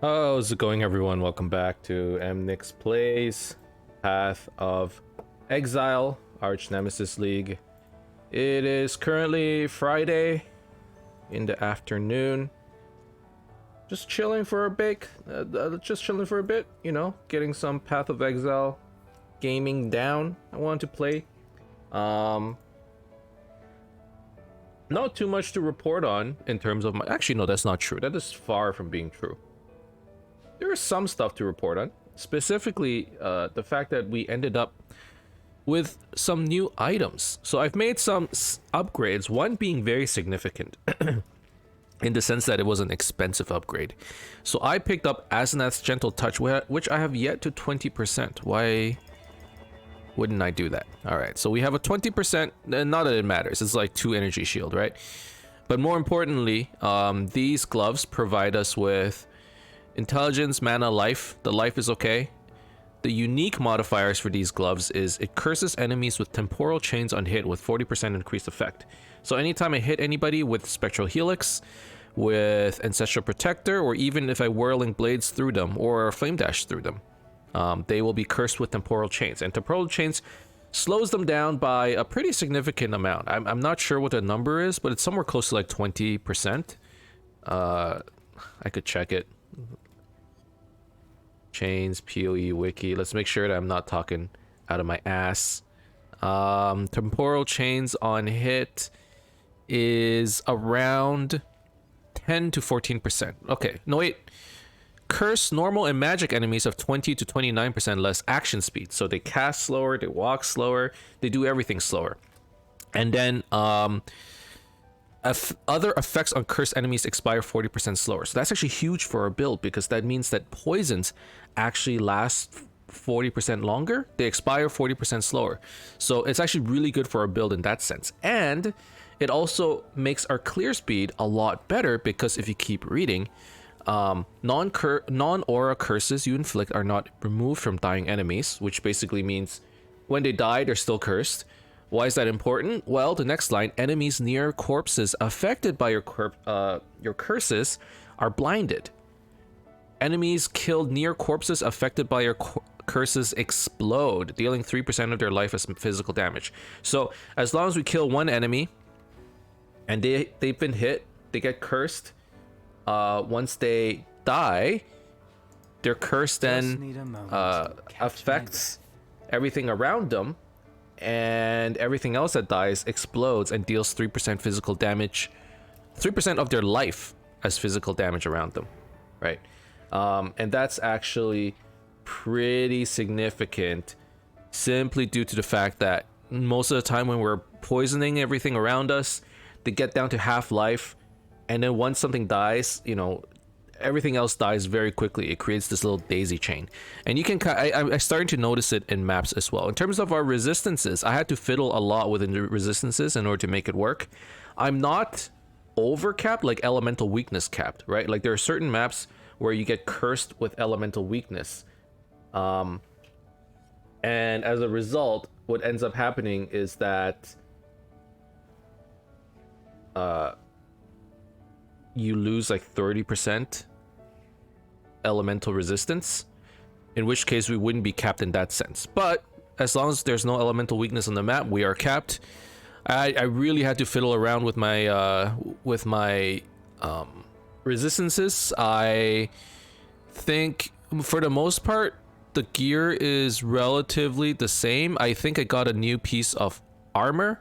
How's it going, everyone? Welcome back to Emnix Plays Path of Exile, Archnemesis League. It is currently Friday in the afternoon. Just chilling for a bit, you know, getting some Path of Exile gaming down. I want to play. Not too much to report on in terms of my... Actually, no, that's not true. That is far from being true. There is some stuff to report on, specifically the fact that we ended up with some new items. So I've made some upgrades, one being very significant in the sense that it was an expensive upgrade. So I picked up Asenath's Gentle Touch, which I have yet to 20%. Why wouldn't I do that? All right, so we have a 20%, and not that it matters. It's like 2 energy shield, right? But more importantly, these gloves provide us with intelligence, mana, life. The life is okay. The unique modifiers for these gloves is it curses enemies with temporal chains on hit with 40% increased effect. So anytime I hit anybody with Spectral Helix, with Ancestral Protector, or even if I Whirling Blades through them or Flame Dash through them, they will be cursed with temporal chains. And temporal chains slows them down by a pretty significant amount. I'm not sure what the number is, but it's somewhere close to like 20%. I could check it. Chains, PoE wiki. Let's make sure that I'm not talking out of my ass. Temporal chains on hit is around 10 to 14%. Okay, no wait. Curse normal and magic enemies have 20 to 29% less action speed. So they cast slower, they walk slower, they do everything slower. And then other effects on cursed enemies expire 40% slower. So that's actually huge for our build, because that means that poisons actually last 40% longer. They expire 40% slower. So it's actually really good for our build in that sense. And it also makes our clear speed a lot better, because if you keep reading, non-aura curses you inflict are not removed from dying enemies, which basically means when they die, they're still cursed. Why is that important? Well, the next line, enemies near corpses affected by your curses are blinded. Enemies killed near corpses affected by your curses explode, dealing 3% of their life as physical damage. So as long as we kill one enemy and they've been hit, they get cursed. Once they die, their curse then affects everything around them, and everything else that dies explodes and deals 3% physical damage, 3% of their life as physical damage around them, right? And that's actually pretty significant, simply due to the fact that most of the time when we're poisoning everything around us, they get down to half life, and then once something dies, you know, everything else dies very quickly. It creates this little daisy chain, and you can I started to notice it in maps as well. In terms of our resistances, I had to fiddle a lot with the resistances in order to make it work. I'm not over capped, like elemental weakness capped, right? Like there are certain maps where you get cursed with elemental weakness, and as a result, what ends up happening is that you lose like 30% elemental resistance, in which case we wouldn't be capped in that sense. But as long as there's no elemental weakness on the map, we are capped. I really had to fiddle around with my resistances. I think for the most part the gear is relatively the same. I think I got a new piece of armor.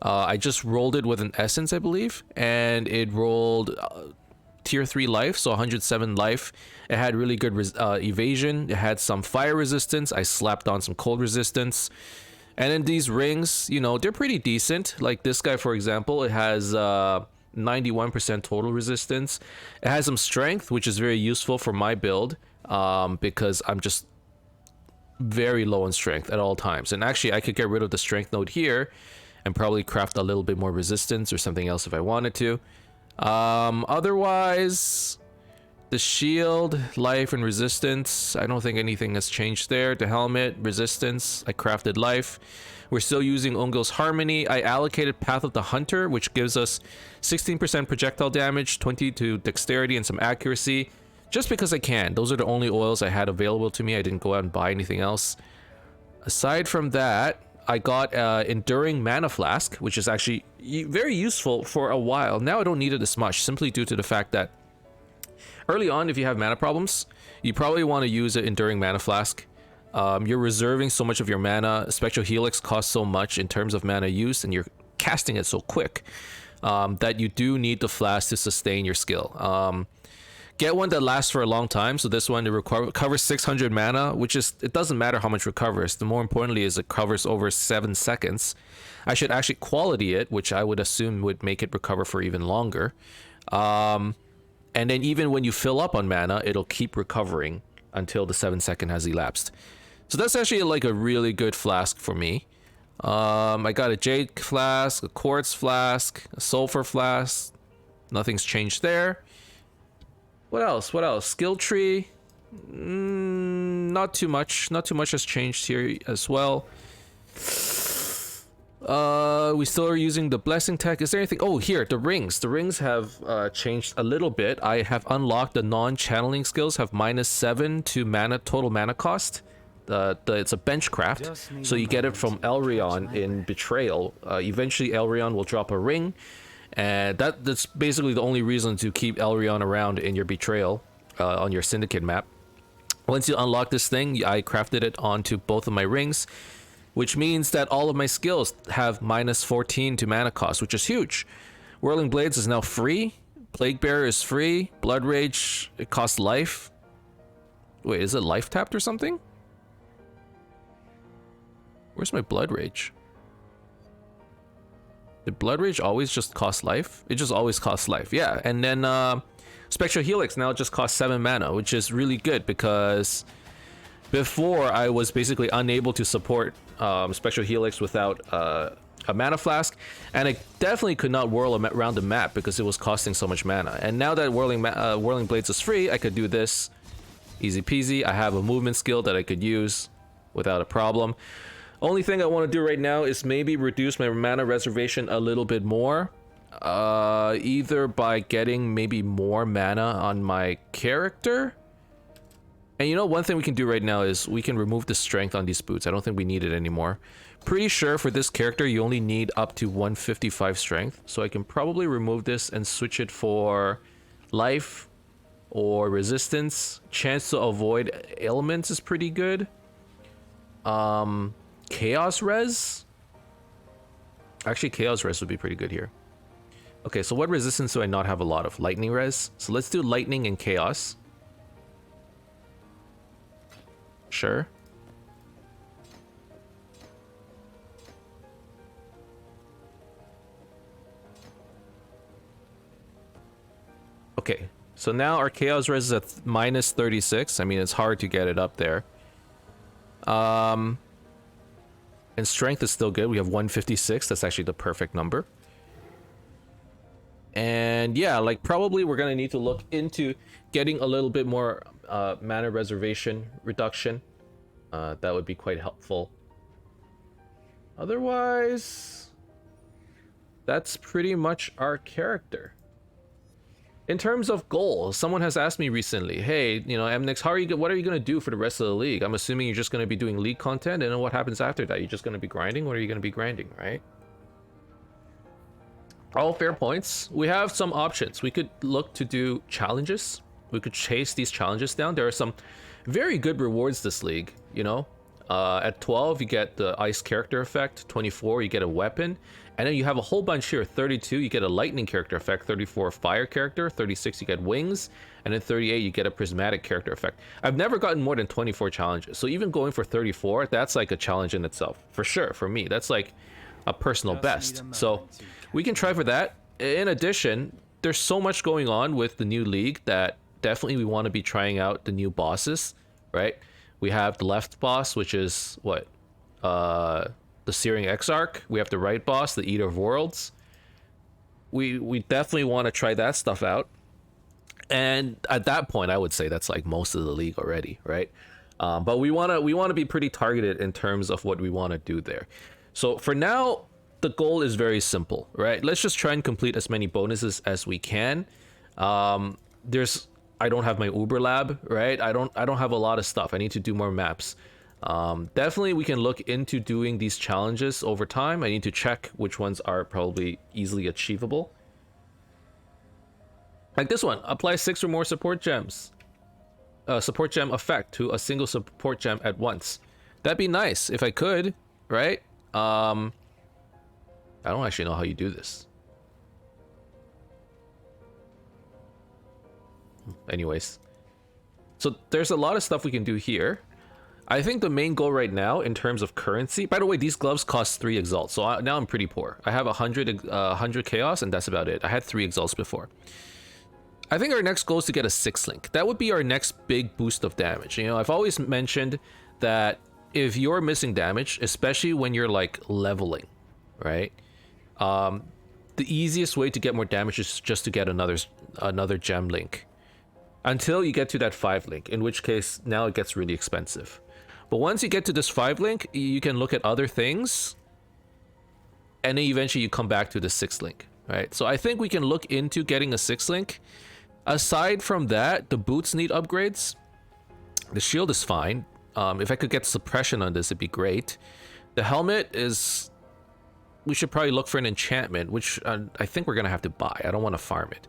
I just rolled it with an essence, I believe, and it rolled tier 3 life, so 107 life. It had really good evasion. It had some fire resistance. I slapped on some cold resistance. And then these rings, you know, they're pretty decent. Like this guy, for example, it has 91% total resistance. It has some strength, which is very useful for my build, because I'm just very low on strength at all times. And actually, I could get rid of the strength node here and probably craft a little bit more resistance or something else if I wanted to. Otherwise, the shield, life, and resistance, I don't think anything has changed there. The helmet, resistance, I crafted life. We're still using Ungil's Harmony. I allocated Path of the Hunter, which gives us 16% projectile damage, 20 to dexterity, and some accuracy. just because I can. Those are the only oils I had available to me. I didn't go out and buy anything else. Aside from that, I got Enduring Mana Flask, which is actually very useful for a while. Now I don't need it as much, simply due to the fact that early on, if you have mana problems, you probably want to use an Enduring Mana Flask. You're reserving so much of your mana. Spectral Helix costs so much in terms of mana use, and you're casting it so quick that you do need the flask to sustain your skill. Get one that lasts for a long time. So this one, it recovers 600 mana, which is, it doesn't matter how much it recovers. The more importantly is it covers over 7 seconds. I should actually quality it, which I would assume would make it recover for even longer. And then even when you fill up on mana, it'll keep recovering until the 7 second has elapsed. So that's actually like a really good flask for me. I got a jade flask, a quartz flask, a sulfur flask. Nothing's changed there. What else? What else? Skill tree. Not too much. Not too much has changed here as well. We still are using the blessing tech. Is there anything? Oh, here, the rings. The rings have changed a little bit. I have unlocked the non-channeling skills, have -7 to mana total mana cost. It's a bench craft, so you get it from Elrion in Betrayal. Eventually, Elrion will drop a ring. And that's basically the only reason to keep Elrion around in your Betrayal on your Syndicate map. Once you unlock this thing, I crafted it onto both of my rings, which means that all of my skills have -14 to mana cost, which is huge. Whirling Blades is now free. Plague Bearer is free. Blood Rage, it costs life. Wait, is it life tapped or something? Where's my Blood Rage? Did Blood Rage always just cost life? It just always costs life, yeah. And then Spectral Helix now just costs 7 mana, which is really good because before I was basically unable to support Spectral Helix without a mana flask, and I definitely could not whirl around the map because it was costing so much mana. And now that Whirling Blades is free, I could do this easy peasy. I have a movement skill that I could use without a problem. Only thing I want to do right now is maybe reduce my mana reservation a little bit more. Either by getting maybe more mana on my character. And you know, one thing we can do right now is we can remove the strength on these boots. I don't think we need it anymore. Pretty sure for this character, you only need up to 155 strength. So I can probably remove this and switch it for life or resistance. Chance to avoid ailments is pretty good. Chaos res? Actually, chaos res would be pretty good here. Okay, so what resistance do I not have a lot of? Lightning res. So let's do lightning and chaos. Sure. Okay, so now our chaos res is at -36. I mean, it's hard to get it up there. And strength is still good. We have 156. That's actually the perfect number. And yeah, like probably we're gonna need to look into getting a little bit more mana reservation reduction. That would be quite helpful. Otherwise, that's pretty much our character. In terms of goals, someone has asked me recently, hey, you know, Emnix, what are you going to do for the rest of the league? I'm assuming you're just going to be doing league content, and then what happens after that? You're just going to be grinding? What are you going to be grinding, right? All fair points. We have some options. We could look to do challenges. We could chase these challenges down. There are some very good rewards this league, you know? At 12, you get the ice character effect. 24, you get a weapon. And then you have a whole bunch here. 32, you get a lightning character effect. 34, fire character. 36, you get wings. And then 38, you get a prismatic character effect. I've never gotten more than 24 challenges. So even going for 34, that's like a challenge in itself. For sure, for me. That's like a personal best. So we can try for that. In addition, there's so much going on with the new league that definitely we want to be trying out the new bosses, right? We have the left boss, which is what? The Searing Exarch. We have the right boss, the Eater of Worlds. We definitely want to try that stuff out. And at that point, I would say that's like most of the league already, right? But we want to be pretty targeted in terms of what we want to do there. So for now, the goal is very simple, right? Let's just try and complete as many bonuses as we can. I I don't have my Uber lab, right? I don't have a lot of stuff. I need to do more maps. Definitely we can look into doing these challenges over time. I need to check which ones are probably easily achievable. Like this one, apply 6 or more support gems. Support gem effect to a single support gem at once. That'd be nice if I could, right? I don't actually know how you do this. Anyways, so there's a lot of stuff we can do here. I think the main goal right now in terms of currency, by the way, these gloves cost 3 exalts, so now I'm pretty poor. I have 100 chaos and that's about it. I had 3 exalts before. I think our next goal is to get a 6 link. That would be our next big boost of damage. You know, I've always mentioned that if you're missing damage, especially when you're like leveling, right? The easiest way to get more damage is just to get another gem link. Until you get to that 5 link, in which case now it gets really expensive. But once you get to this 5 link, you can look at other things, and then eventually you come back to the 6 link, right? So I think we can look into getting a 6 link. Aside from that, the boots need upgrades. The shield is fine. If I could get suppression on this, it'd be great. The helmet is... we should probably look for an enchantment, which I think we're gonna have to buy. I don't want to farm it.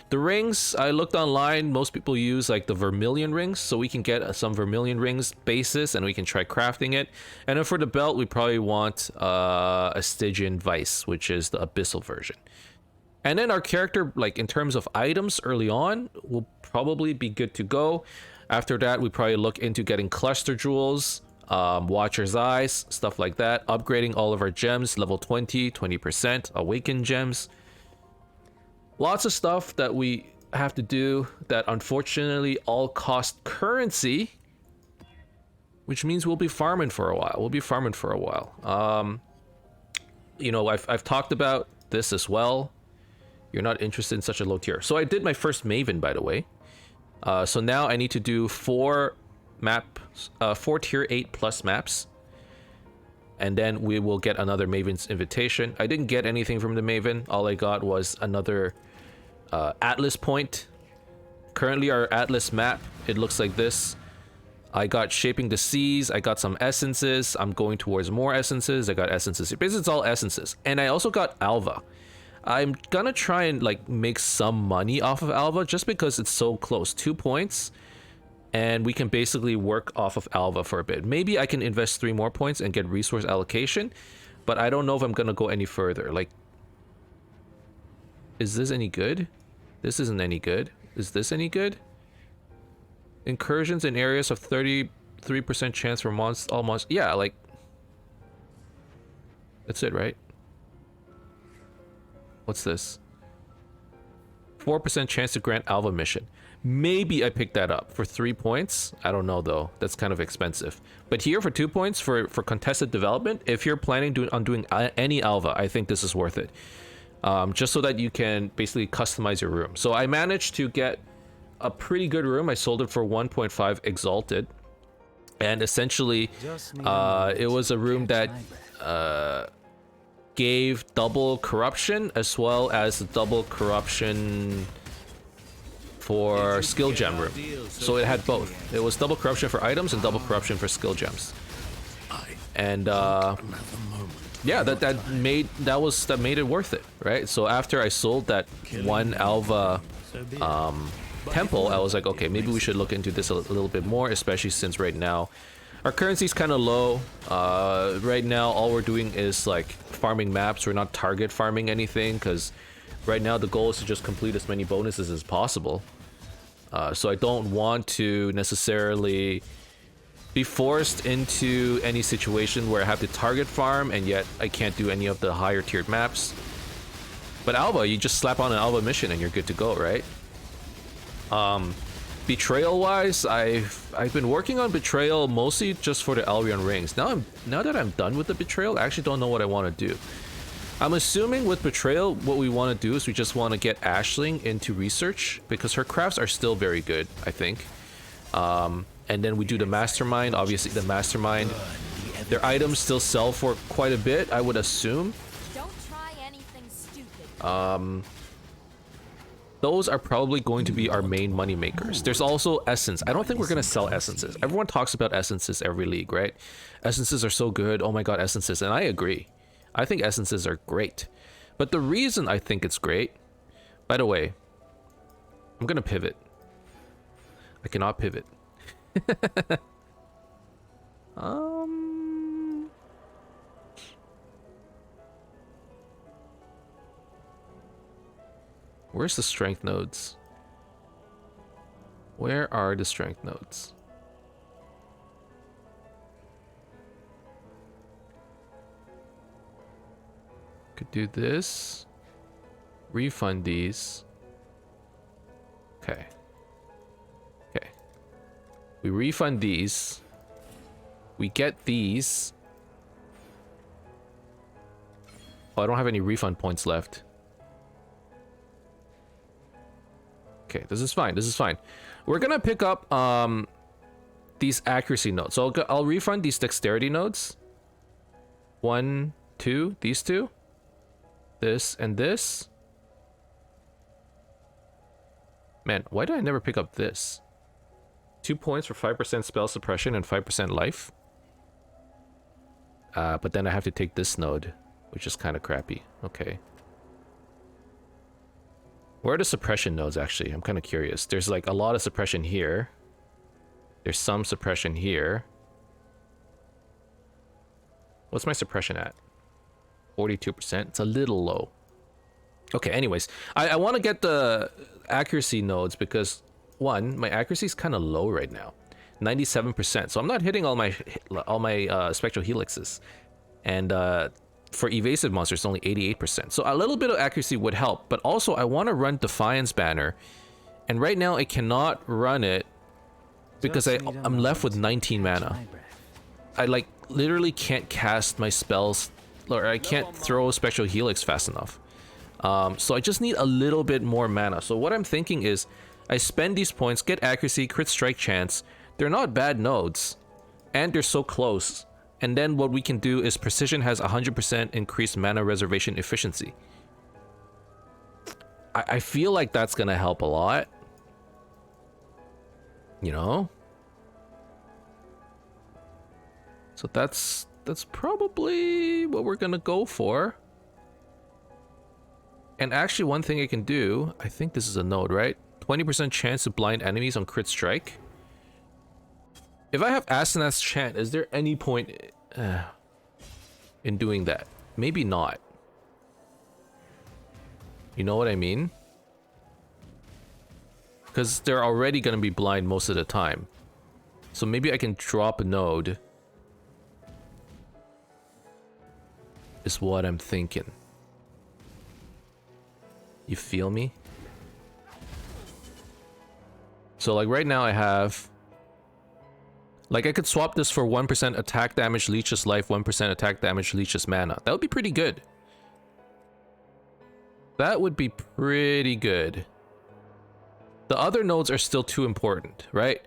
The rings, I looked online, most people use like the vermilion rings, so we can get some vermilion rings basis and we can try crafting it. And then for the belt, we probably want a Stygian Vice, which is the abyssal version. And then our character, like in terms of items early on, will probably be good to go. After that, we probably look into getting cluster jewels, Watcher's Eyes, stuff like that, upgrading all of our gems, level 20, 20%, awakened gems. Lots of stuff that we have to do that unfortunately all cost currency, which means we'll be farming for a while. You know, I've talked about this as well. You're not interested in such a low tier. So I did my first Maven, by the way. So now I need to do 4 tier 8 plus maps. And then we will get another Maven's invitation. I didn't get anything from the Maven. All I got was another Atlas point. Currently our Atlas map, it looks like this. I got Shaping the Seas. I got some essences. I'm going towards more essences. I got essences. Basically, it's all essences. And I also got Alva. I'm gonna try and like make some money off of Alva just because it's so close. 2 points. And we can basically work off of Alva for a bit. Maybe I can invest 3 more points and get resource allocation, but I don't know if I'm gonna go any further. Like, is this any good? This isn't any good. Is this any good? Incursions in areas of 33% chance for all monsters. Yeah, like, that's it, right? What's this? 4% chance to grant Alva mission. Maybe I picked that up for 3 points. I don't know though. That's kind of expensive. But here for 2 points for contested development, if you're planning on doing any Alva, I think this is worth it. Just so that you can basically customize your room. So I managed to get a pretty good room. I sold it for 1.5 exalted. And essentially, it was a room that gave double corruption as well as double corruption for skill gem room. So it had both. It was double corruption for items and double corruption for skill gems. And yeah, that made it worth it, right? So after I sold that one Alva temple, I was like, okay, maybe we should look into this a little bit more, especially since right now our currency is kind of low. Right now, all we're doing is like farming maps. We're not target farming anything because right now the goal is to just complete as many bonuses as possible. So I don't want to necessarily be forced into any situation where I have to target farm and yet I can't do any of the higher tiered maps. But Alva, you just slap on an Alva mission and you're good to go, right? Betrayal wise, I've been working on Betrayal mostly just for the Elrion rings. Now that I'm done with the Betrayal, I actually don't know what I want to do. I'm assuming with Betrayal, what we want to do is we just want to get Aisling into research because her crafts are still very good, I think. And then we do the Mastermind. Obviously, the Mastermind, their items still sell for quite a bit, I would assume. Don't try anything stupid. Those are probably going to be our main money makers. There's also essence. I don't think we're going to sell essences. Everyone talks about essences every league, right? Essences are so good. Oh my god, essences. And I agree. I think essences are great. But the reason I think it's great... By the way, I'm going to pivot. I cannot pivot. Where's the strength nodes? Where are the strength nodes? Could do this. Refund these. Okay. Okay. We refund these. We get these. Oh, I don't have any refund points left. Okay, this is fine. This is fine. We're gonna pick up these accuracy nodes. So I'll refund these dexterity nodes. 1, 2, these two. This and this. Man, why did I never pick up this? 2 points for 5% spell suppression and 5% life. But then I have to take this node, which is kind of crappy. Okay. Where are the suppression nodes, actually? I'm kind of curious. There's like a lot of suppression here. There's some suppression here. What's my suppression at? 42%. It's a little low. Okay, anyways. I want to get the accuracy nodes because, one, my accuracy is kind of low right now. 97%. So I'm not hitting all my spectral helixes. And for evasive monsters, it's only 88%. So a little bit of accuracy would help. But also, I want to run Defiance Banner. And right now, I cannot run it because I'm left with 19 mana. I, like, literally can't cast my spells, or I can't throw Spectral Helix fast enough. So I just need a little bit more mana. So what I'm thinking is, I spend these points, get accuracy, crit strike chance. They're not bad nodes. And they're so close. And then what we can do is Precision has 100% increased mana reservation efficiency. I feel like that's gonna help a lot. You know? So that's probably what we're gonna go for. And actually one thing I can do, I think this is a node, right? 20% chance to blind enemies on crit strike. If I have Asenath's Chant, is there any point in doing that? Maybe not. You know what I mean? Because they're already going to be blind most of the time. So maybe I can drop a node. Is what I'm thinking. You feel me? So like right now I have... Like, I could swap this for 1% attack damage, leeches life, 1% attack damage, leeches mana. That would be pretty good. That would be pretty good. The other nodes are still too important, right?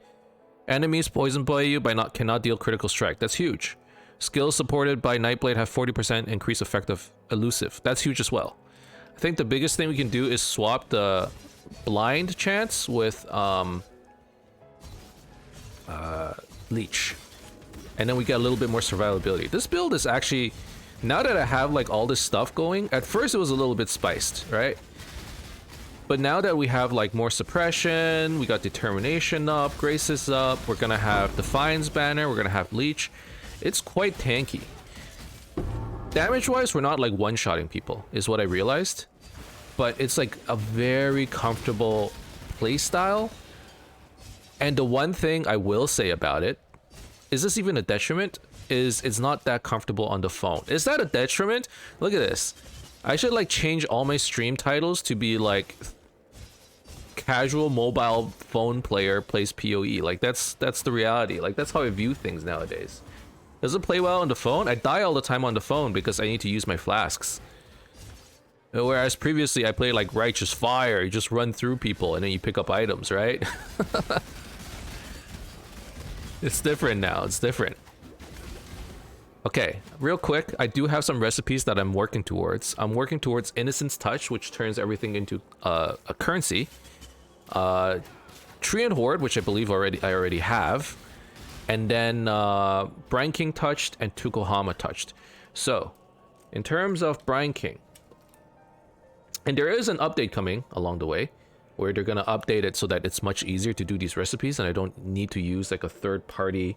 Enemies poison by you cannot deal critical strike. That's huge. Skills supported by Nightblade have 40% increased effect of elusive. That's huge as well. I think the biggest thing we can do is swap the blind chance with leech, and then we get a little bit more survivability. This build is actually, now that I have like all this stuff going, at first it was a little bit spiced, right? But now that we have like more suppression, we got determination up, grace is up, we're gonna have Defiance Banner, we're gonna have leech. It's quite tanky. Damage wise, we're not like one-shotting people, is what I realized. But it's like a very comfortable playstyle. And the one thing I will say about it, is this even a detriment? Is it's not that comfortable on the phone. Is that a detriment? Look at this. I should like change all my stream titles to be like casual mobile phone player plays PoE. Like that's the reality. Like that's how I view things nowadays. Does it play well on the phone? I die all the time on the phone because I need to use my flasks. Whereas previously I played like Righteous Fire. You just run through people and then you pick up items, right? It's different now. It's different. Okay, real quick, I do have some recipes that I'm working towards. I'm working towards Innocence Touch, which turns everything into a currency. Treant Horde, which I believe I already have. And then Brine King Touched and Tukohama Touched. So, in terms of Brine King, and there is an update coming along the way, where they're gonna update it so that it's much easier to do these recipes, and I don't need to use like a third-party.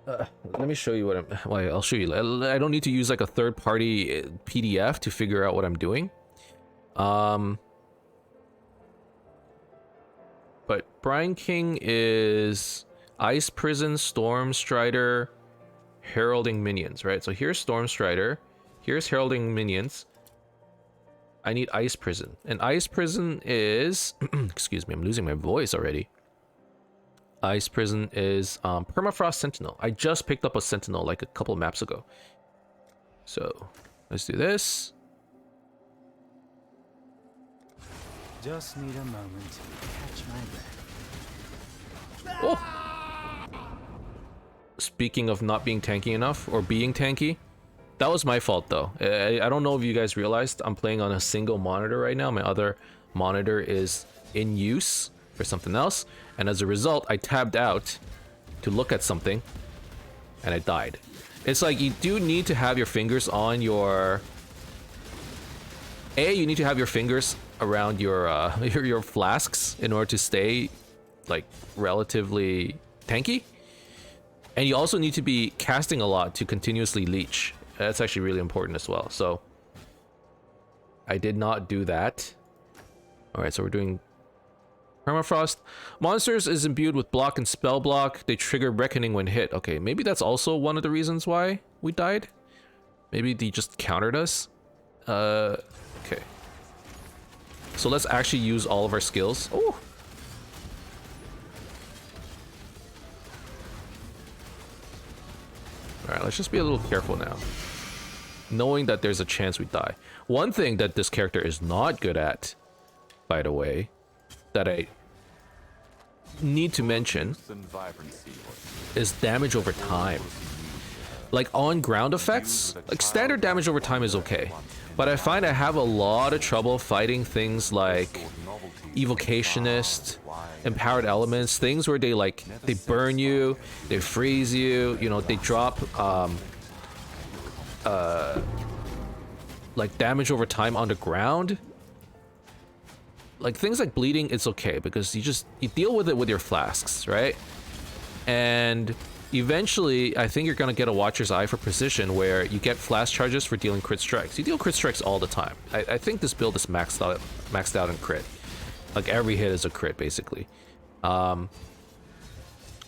Let me show you what I'm. Well, I'll show you. I don't need to use like a third-party PDF to figure out what I'm doing. But Brine King is Ice Prison, Storm Strider, Heralding Minions, right? So here's Storm Strider, here's Heralding Minions. I need Ice Prison, and Ice Prison is excuse me, I'm losing my voice already. Ice Prison is Permafrost Sentinel. I just picked up a Sentinel like a couple maps ago. So let's do this. Just need a moment to catch my breath. Oh! Speaking of not being tanky enough, or being tanky, that was my fault though. I don't know if you guys realized I'm playing on a single monitor right now. My other monitor is in use for something else, and as a result I tabbed out to look at something and I died. It's like you do need to have your fingers on your you need to have your fingers around your your flasks in order to stay like relatively tanky, and you also need to be casting a lot to continuously leech. That's actually really important as well. So I did not do that. All right, so we're doing Permafrost. Monsters is imbued with block and spell block. They trigger Reckoning when hit. Okay, maybe that's also one of the reasons why we died. Maybe they just countered us. Okay. So let's actually use all of our skills. Oh. Alright, let's just be a little careful now. Knowing that there's a chance we die. One thing that this character is not good at, by the way, that I need to mention, is damage over time. Like on ground effects, like standard damage over time is okay. But I find I have a lot of trouble fighting things like Evocationist, Empowered Elements, things where they burn you, they freeze you, you know, they drop like damage over time on the ground. Like things like bleeding, it's okay because you deal with it with your flasks, right? And eventually I think you're gonna get a Watcher's Eye for precision where you get flash charges for dealing crit strikes. You deal crit strikes all the time. I think this build is maxed out in crit. Like every hit is a crit basically. Ooh,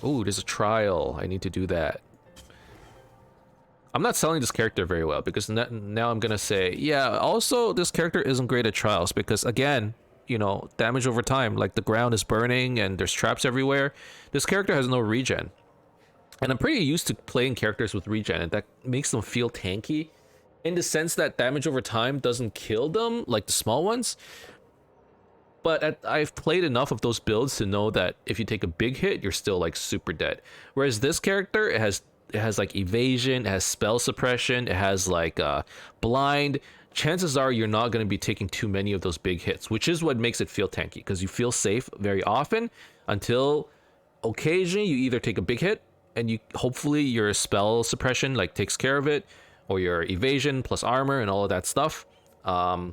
there's a trial. I need to do that. I'm not selling this character very well because now I'm gonna say, yeah, also this character isn't great at trials because again, you know, damage over time, like the ground is burning and there's traps everywhere. This character has no regen. And I'm pretty used to playing characters with regen, and that makes them feel tanky in the sense that damage over time doesn't kill them like the small ones. But I've played enough of those builds to know that if you take a big hit, you're still like super dead. Whereas this character, it has like evasion, it has spell suppression, it has like blind. Chances are you're not going to be taking too many of those big hits, which is what makes it feel tanky, because you feel safe very often until occasionally you either take a big hit and you hopefully your spell suppression like takes care of it, or your evasion plus armor and all of that stuff. And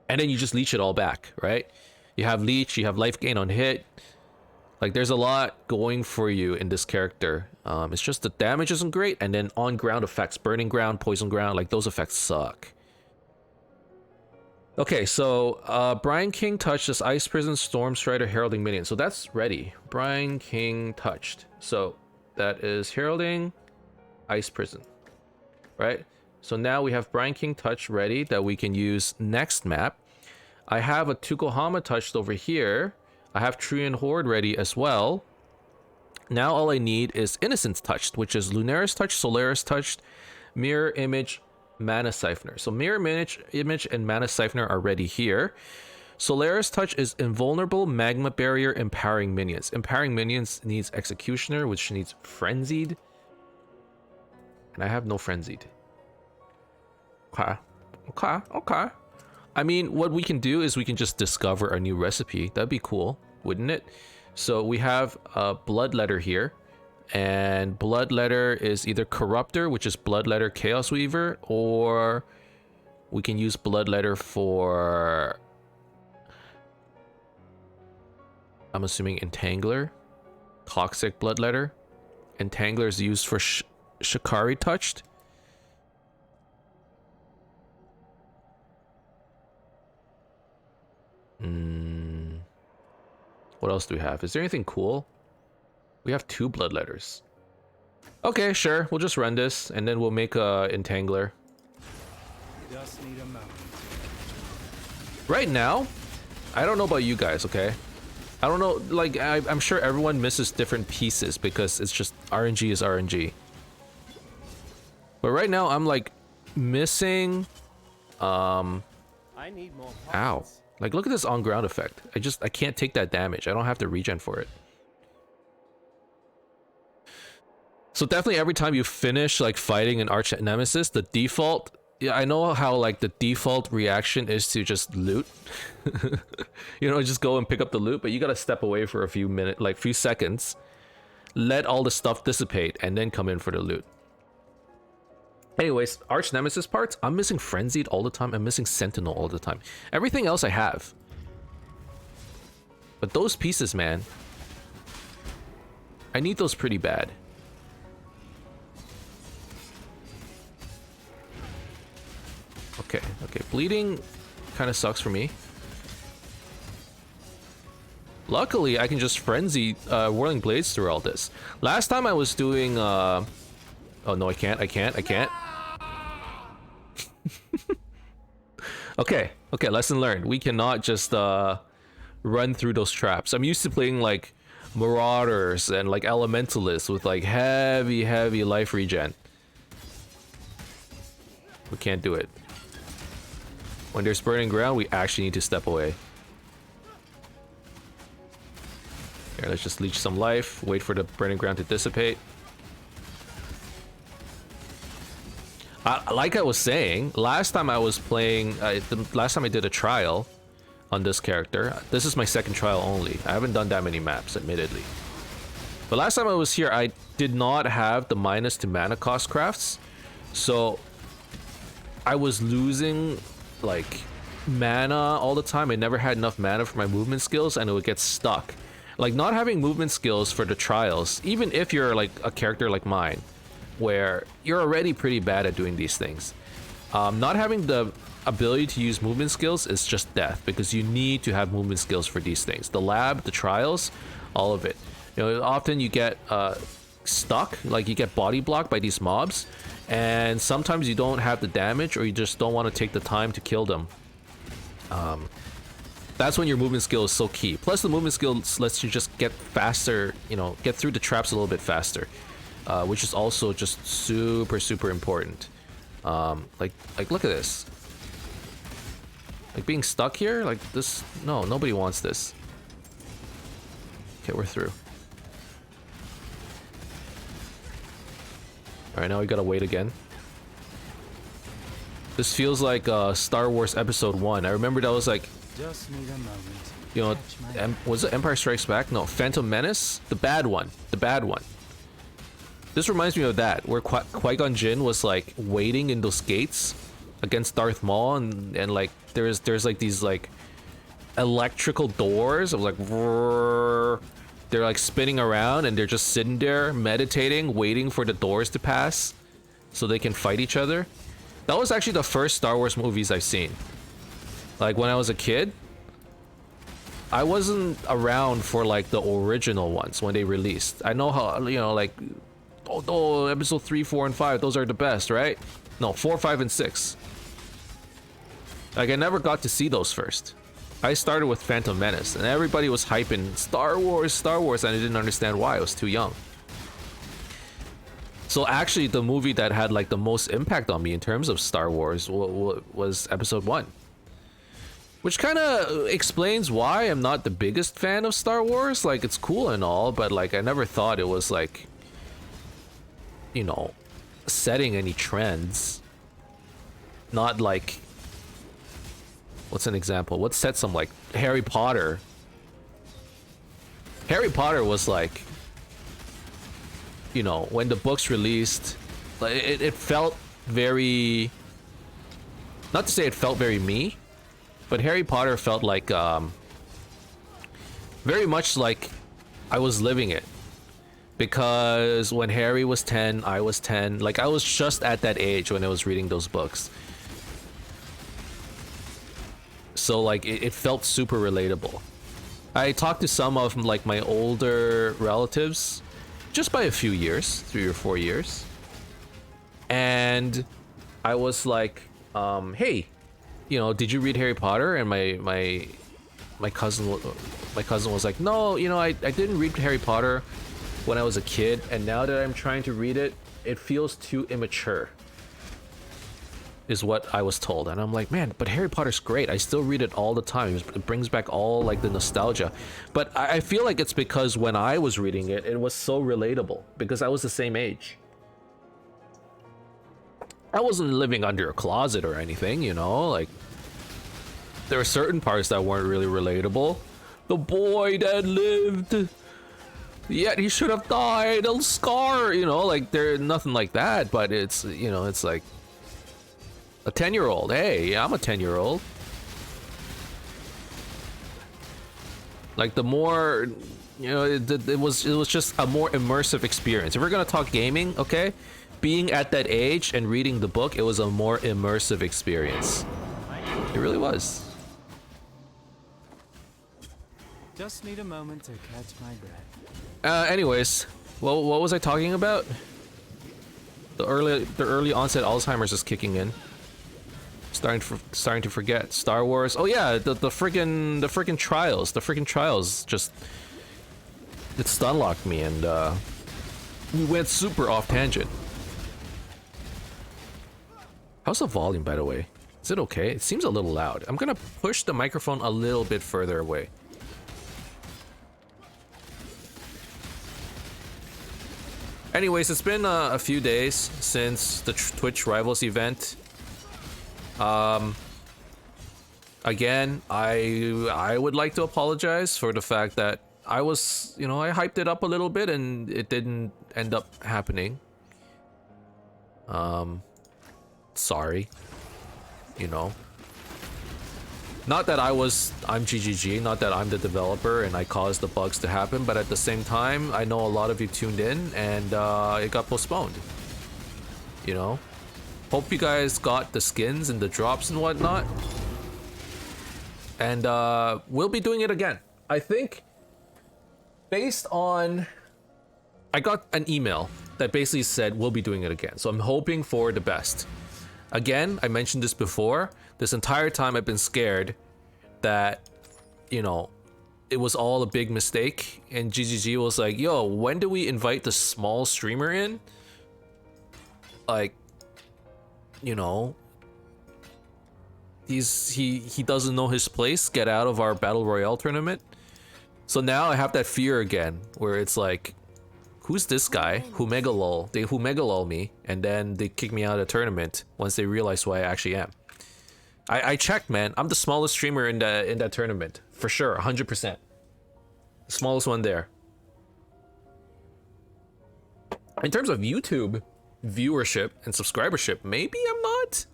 then you just leech it all back, right? You have leech, you have life gain on hit. Like there's a lot going for you in this character. It's just the damage isn't great, and then on ground effects, burning ground, poison ground, like those effects suck. Okay, so Brine King touched this Ice Prison, Storm Strider, Heralding Minion. So that's ready. Brine King touched. So that is Heralding, Ice Prison, right? So now we have Brine King touch ready that we can use next map. I have a Tukohama touched over here. I have Treant Horde ready as well. Now all I need is Innocence touched, which is Lunaris touched, Solaris touched, Mirror Image, Mana Siphoner. So Mirror Image and Mana Siphoner are ready here. Solaris touch is Invulnerable, Magma Barrier, Empowering Minions. Empowering Minions needs Executioner, which needs Frenzied. And I have no frenzied. Okay. Okay. Okay. I mean, what we can do is we can just discover a new recipe. That'd be cool, wouldn't it? So we have a Bloodletter here. And Bloodletter is either Corruptor, which is Bloodletter Chaos Weaver, or we can use Bloodletter for... I'm assuming Entangler. Toxic Bloodletter. Entangler is used for Shikari Touched. What else do we have? Is there anything cool? We have 2 Bloodletters. Okay, sure. We'll just run this, and then we'll make a Entangler. Just need a moment. Right now, I don't know about you guys, okay? I don't know, like, I'm sure everyone misses different pieces because it's just RNG is RNG. But right now, I'm, like, missing... I need more Ow. parts. Like, look at this on-ground effect. I can't take that damage. I don't have to regen for it. So definitely every time you finish, like, fighting an Archnemesis, the default... Yeah, I know how, like, the default reaction is to just loot. You know, just go and pick up the loot, but you gotta step away for a few minutes, like, few seconds. Let all the stuff dissipate, and then come in for the loot. Anyways, Archnemesis parts, I'm missing Frenzied all the time. I'm missing Sentinel all the time. Everything else I have. But those pieces, man. I need those pretty bad. Okay, okay. Bleeding kind of sucks for me. Luckily, I can just Frenzy Whirling Blades through all this. Last time I was doing... Oh, no, I can't. Okay, okay, lesson learned. We cannot just run through those traps. I'm used to playing like Marauders and like Elementalists with like heavy life regen. We can't do it. When there's burning ground, we actually need to step away. Here, let's just leech some life, wait for the burning ground to dissipate. Like I was saying, last time I was playing, last time I did a trial on this character, this is my second trial only. I haven't done that many maps, admittedly. But last time I was here, I did not have the minus to mana cost crafts. So I was losing like mana all the time. I never had enough mana for my movement skills and it would get stuck. Like not having movement skills for the trials, even if you're like a character like mine, where you're already pretty bad at doing these things. Not having the ability to use movement skills is just death, because you need to have movement skills for these things. The lab, the trials, all of it. You know, often you get stuck, like you get body blocked by these mobs, and sometimes you don't have the damage or you just don't want to take the time to kill them. That's when your movement skill is so key. Plus the movement skill lets you just get faster, you know, get through the traps a little bit faster. Which is also just super important. Like look at this. Like being stuck here, like this. No, nobody wants this. Okay, we're through. All right, now we gotta wait again. This feels like Star Wars Episode 1. I remember that was like, Just need a moment. you know, was it Empire Strikes Back? No, Phantom Menace, the bad one. The bad one. This reminds me of that, where Qui-Gon Jinn was like waiting in those gates against Darth Maul, and like there's like these like electrical doors of like they're like spinning around and they're just sitting there meditating, waiting for the doors to pass so they can fight each other. That was actually the first Star Wars movies I've seen. Like when I was a kid, I wasn't around for like the original ones when they released. I know how, you know, like oh, episode 3, 4, and 5, those are the best, right? No, 4, 5, and 6. Like, I never got to see those first. I started with Phantom Menace, and everybody was hyping Star Wars, and I didn't understand why. I was too young. So actually, the movie that had like the most impact on me in terms of Star Wars was Episode 1. Which kind of explains why I'm not the biggest fan of Star Wars. Like, it's cool and all, but like, I never thought it was like, you know, setting any trends. Not like, what's an example? What set some, like Harry Potter? Harry Potter was like, you know, when the books released, like it felt very, not to say it felt very me, but Harry Potter felt like very much like I was living it. Because when Harry was 10, I was 10. Like, I was just at that age when I was reading those books. So, like, it felt super relatable. I talked to some of, like, my older relatives just by a few years, 3 or 4 years. And I was like, hey, you know, did you read Harry Potter? And my cousin was like, no, you know, I didn't read Harry Potter when I was a kid, and now that I'm trying to read it, it feels too immature, is what I was told. And I'm like, man, but Harry Potter's great. I still read it all the time. It brings back all, like, the nostalgia. But I feel like it's because when I was reading it, it was so relatable, because I was the same age. I wasn't living under a closet or anything, you know, like, there were certain parts that weren't really relatable. The boy that lived, yet he should have died. A scar, you know, like, there's nothing like that. But it's, you know, it's like a 10-year-old. Hey, I'm a 10-year-old. Like, the more, you know, it was just a more immersive experience. If we're gonna talk gaming, okay, being at that age and reading the book, it was a more immersive experience. It really was. Just need a moment to catch my breath. Anyways, well, what was I talking about? The early onset Alzheimer's is kicking in. Starting to forget. Star Wars. Oh yeah, the freaking trials just, it stun locked me, and we went super off tangent. How's the volume, by the way? Is it okay? It seems a little loud. I'm gonna push the microphone a little bit further away. Anyways, it's been a few days since the Twitch Rivals event. Again, I would like to apologize for the fact that I was, you know, I hyped it up a little bit and it didn't end up happening. Sorry. You know. Not that I'm GGG, not that I'm the developer and I caused the bugs to happen, but at the same time, I know a lot of you tuned in and it got postponed. You know? Hope you guys got the skins and the drops and whatnot. And we'll be doing it again. I think, based on, I got an email that basically said we'll be doing it again. So I'm hoping for the best. Again, I mentioned this before. This entire time I've been scared that, you know, it was all a big mistake. And GGG was like, yo, when do we invite the small streamer in? Like, you know, he doesn't know his place. Get out of our Battle Royale tournament. So now I have that fear again, where it's like, who's this guy? Who megalol? They who megalol me, and then they kick me out of the tournament once they realize who I actually am. I checked, man. I'm the smallest streamer in that tournament for sure, 100%. The smallest one there. In terms of YouTube viewership and subscribership, maybe I'm not,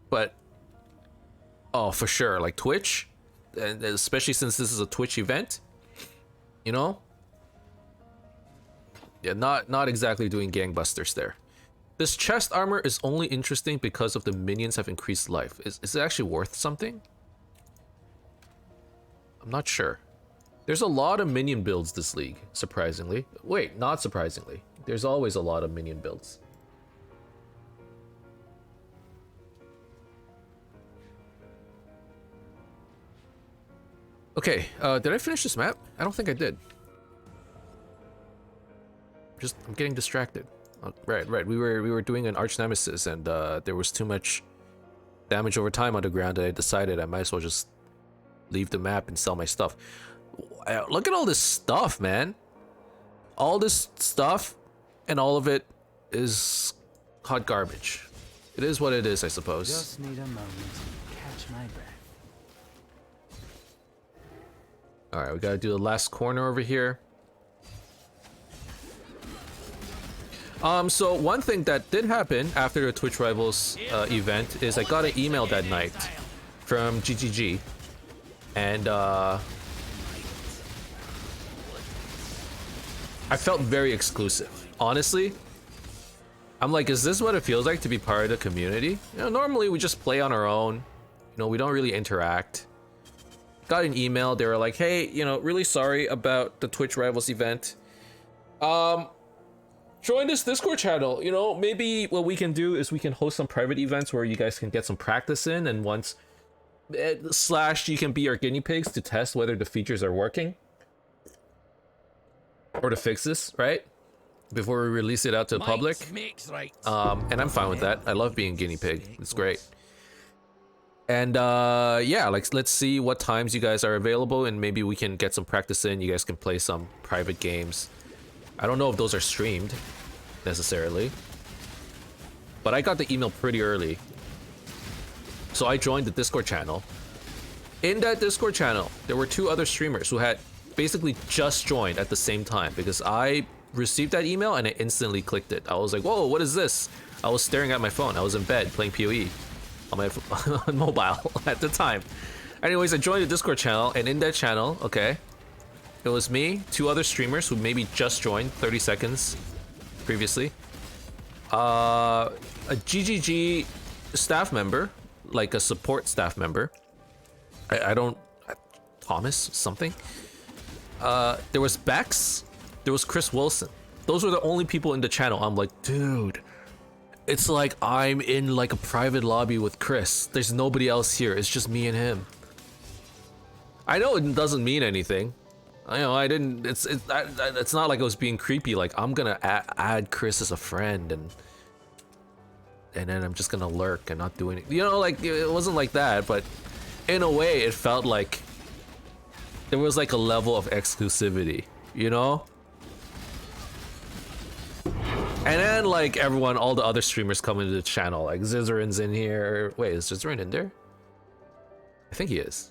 but oh, for sure, like Twitch, and especially since this is a Twitch event, you know. Yeah, not exactly doing gangbusters there. This chest armor is only interesting because of the minions have increased life. Is it actually worth something? I'm not sure. There's a lot of minion builds this league, surprisingly. Wait, not surprisingly. There's always a lot of minion builds. Okay, did I finish this map? I don't think I did. I'm getting distracted. Right. We were doing an Archnemesis, and there was too much damage over time on the ground that I decided I might as well just leave the map and sell my stuff. Look at all this stuff, man. All this stuff, and all of it is hot garbage. It is what it is, I suppose. Just need a moment to catch my breath. All right, we gotta do the last corner over here. So one thing that did happen after the Twitch Rivals event is I got an email that night from GGG, and I felt very exclusive. Honestly, I'm like, is this what it feels like to be part of the community? You know, normally we just play on our own. You know, we don't really interact. Got an email. They were like, hey, you know, really sorry about the Twitch Rivals event. Join this Discord channel. You know, maybe what we can do is we can host some private events where you guys can get some practice in, and once slash you can be our guinea pigs to test whether the features are working or to fix this, right? Before we release it out to the public. And I'm fine with that. I love being guinea pig. It's great. And yeah, like let's see what times you guys are available, and maybe we can get some practice in. You guys can play some private games. I don't know if those are streamed necessarily, but I got the email pretty early, so I joined the Discord channel. In that Discord channel, there were 2 other streamers who had basically just joined at the same time, because I received that email and I instantly clicked it. I was like, whoa, what is this? I was staring at my phone. I was in bed playing PoE on my on mobile at the time. Anyways, I joined the Discord channel, and in that channel, okay, it was me, 2 other streamers who maybe just joined 30 seconds previously. A GGG staff member, like a support staff member. I don't... Thomas something? There was Bex. There was Chris Wilson. Those were the only people in the channel. I'm like, dude, it's like I'm in like a private lobby with Chris. There's nobody else here. It's just me and him. I know it doesn't mean anything. I know I didn't. It's not like I was being creepy. Like I'm gonna add Chris as a friend, and then I'm just gonna lurk and not do anything. You know, like it wasn't like that. But in a way, it felt like there was like a level of exclusivity. You know. And then like everyone, all the other streamers come into the channel. Like Zizarin's in here. Wait, is Zizarin in there? I think he is.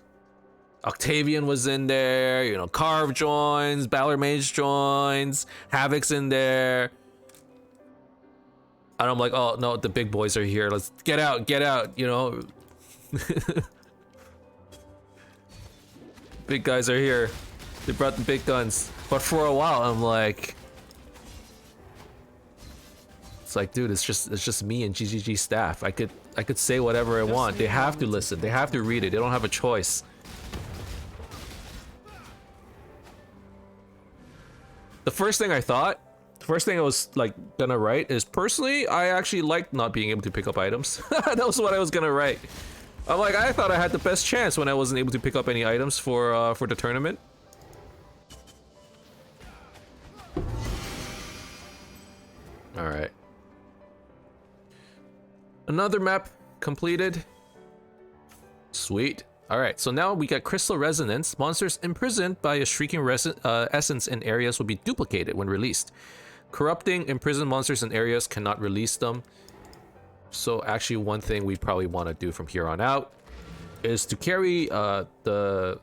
Octavian was in there, you know, Carve joins, Balor Mage joins, Havoc's in there. And I'm like, oh no, the big boys are here. Let's get out, you know. Big guys are here. They brought the big guns. But for a while, I'm like, it's like, dude, it's just me and GGG staff. I could say whatever I want. They have to listen. They have to read it. They don't have a choice. The first thing I was like gonna write is, personally, I actually liked not being able to pick up items. That was what I was gonna write. I'm like, I thought I had the best chance when I wasn't able to pick up any items for the tournament. All right. Another map completed. Sweet. Alright, so now we got Crystal Resonance. Monsters imprisoned by a shrieking essence in areas will be duplicated when released. Corrupting imprisoned monsters in areas cannot release them. So actually one thing we probably want to do from here on out is to carry the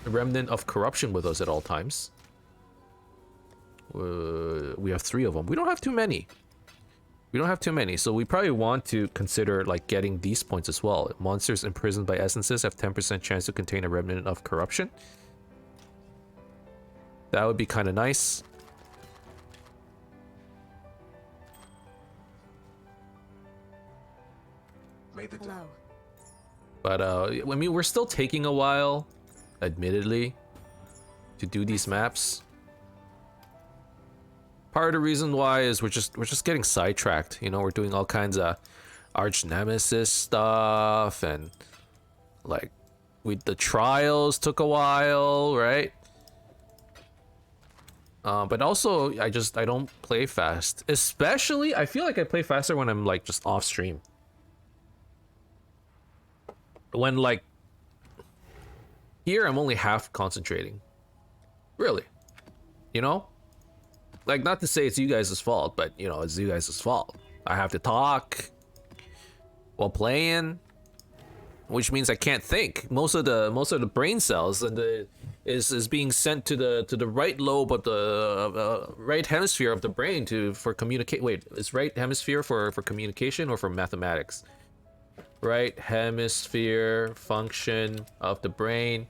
Remnant of Corruption with us at all times. We have 3 of them. We don't have too many. So we probably want to consider like getting these points as well. Monsters imprisoned by essences have 10% chance to contain a Remnant of Corruption. That would be kind of nice. Hello. But I mean, we're still taking a while, admittedly, to do these maps. Part of the reason why is we're just getting sidetracked. You know, we're doing all kinds of Archnemesis stuff, and like the trials took a while, right? But also I don't play fast. Especially I feel like I play faster when I'm like just off stream. When like here I'm only half concentrating. Really. You know? Like, not to say it's you guys' fault, but, you know, it's you guys' fault. I have to talk while playing, which means I can't think. Most of the brain cells and is being sent to the right lobe of the right hemisphere of the brain for communicate. Wait, is right hemisphere for communication or for mathematics? Right hemisphere function of the brain.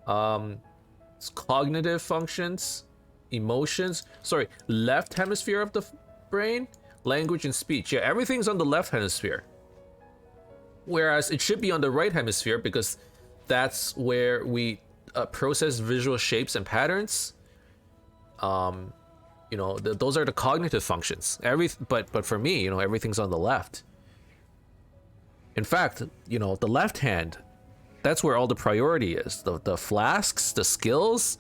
It's cognitive functions, emotions. Sorry, left hemisphere of the brain, language and speech. Yeah, everything's on the left hemisphere. Whereas it should be on the right hemisphere because that's where we process visual shapes and patterns. You know, those are the cognitive functions. But for me, you know, everything's on the left. In fact, you know, the left hand, that's where all the priority is. The flasks, the skills.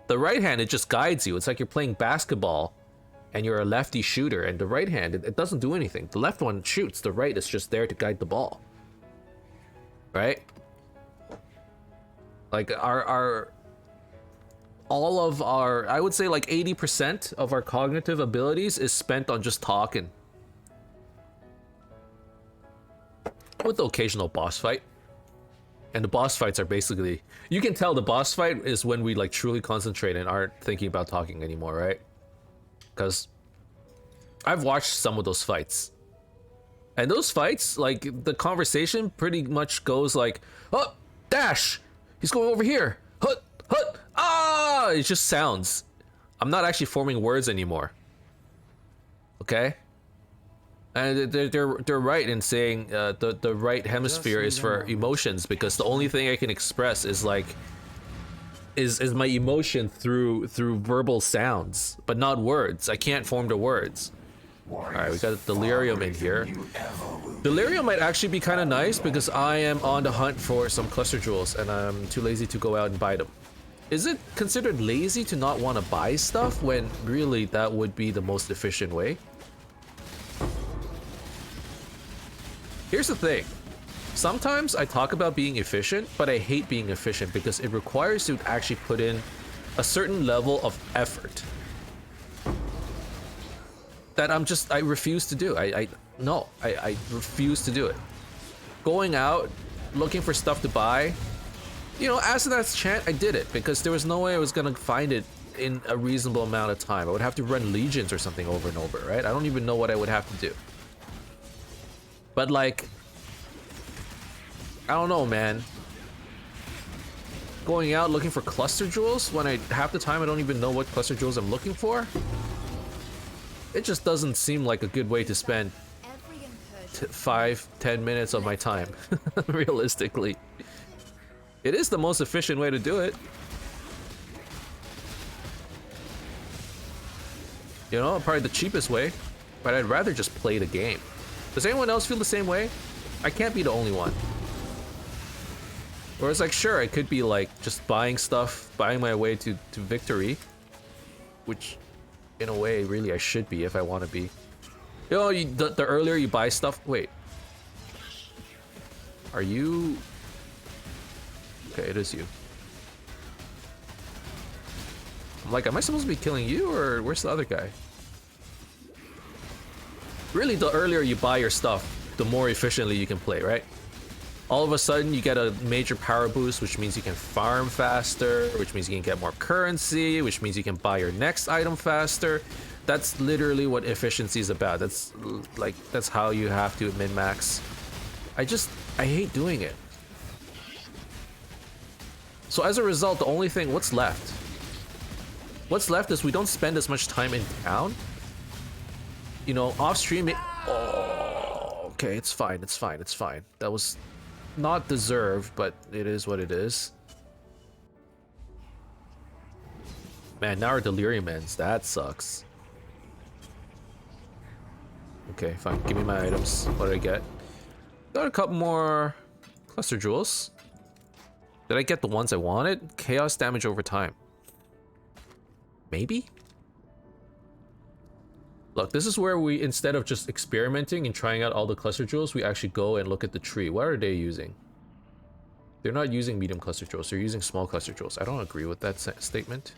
The right hand, it just guides you. It's like you're playing basketball and you're a lefty shooter, and the right hand, it doesn't do anything. The left one shoots, the right is just there to guide the ball. Right? Like all of our, I would say like 80% of our cognitive abilities is spent on just talking. With the occasional boss fight. And the boss fights are basically, you can tell the boss fight is when we like truly concentrate and aren't thinking about talking anymore, right? Because I've watched some of those fights. And those fights, like the conversation pretty much goes like, oh, dash, he's going over here. Hut, hut, ah, it just sounds. I'm not actually forming words anymore. Okay? And they're right in saying the right hemisphere is for emotions, because the only thing I can express is like is my emotion through verbal sounds, but not words. I can't form the words. All right, we got delirium in here. Delirium might actually be kind of nice because I am on the hunt for some cluster jewels and I'm too lazy to go out and buy them. Is it considered lazy to not want to buy stuff when really that would be the most efficient way? Here's the thing. Sometimes I talk about being efficient, but I hate being efficient because it requires you to actually put in a certain level of effort that I refuse to do. I refuse to do it. Going out, looking for stuff to buy, you know, as that's chant, I did it because there was no way I was gonna find it in a reasonable amount of time. I would have to run legions or something over and over, right? I don't even know what I would have to do. But like, I don't know, man. Going out looking for cluster jewels when half the time I don't even know what cluster jewels I'm looking for. It just doesn't seem like a good way to spend 5-10 minutes of my time, realistically. It is the most efficient way to do it. You know, probably the cheapest way, but I'd rather just play the game. Does anyone else feel the same way? I can't be the only one. Or it's like, sure, I could be like just buying stuff, buying my way to victory, which in a way, really, I should be if I want to be. You know, the earlier you buy stuff. Wait. Are you? Okay, it is you. I'm like, am I supposed to be killing you, or where's the other guy? Really, the earlier you buy your stuff, the more efficiently you can play, right? All of a sudden, you get a major power boost, which means you can farm faster, which means you can get more currency, which means you can buy your next item faster. That's literally what efficiency is about. That's how you have to min-max. I hate doing it. So as a result, the only thing, what's left? What's left is we don't spend as much time in town. You know, off stream it. Oh, okay, it's fine, it's fine, it's fine. That was not deserved, but it is what it is. Man, now our delirium ends. That sucks. Okay, fine. Give me my items. What did I get? Got a couple more cluster jewels. Did I get the ones I wanted? Chaos damage over time. Maybe? Look, this is where we, instead of just experimenting and trying out all the cluster jewels, we actually go and look at the tree. What are they using? They're not using medium cluster jewels, they're using small cluster jewels. I don't agree with that statement.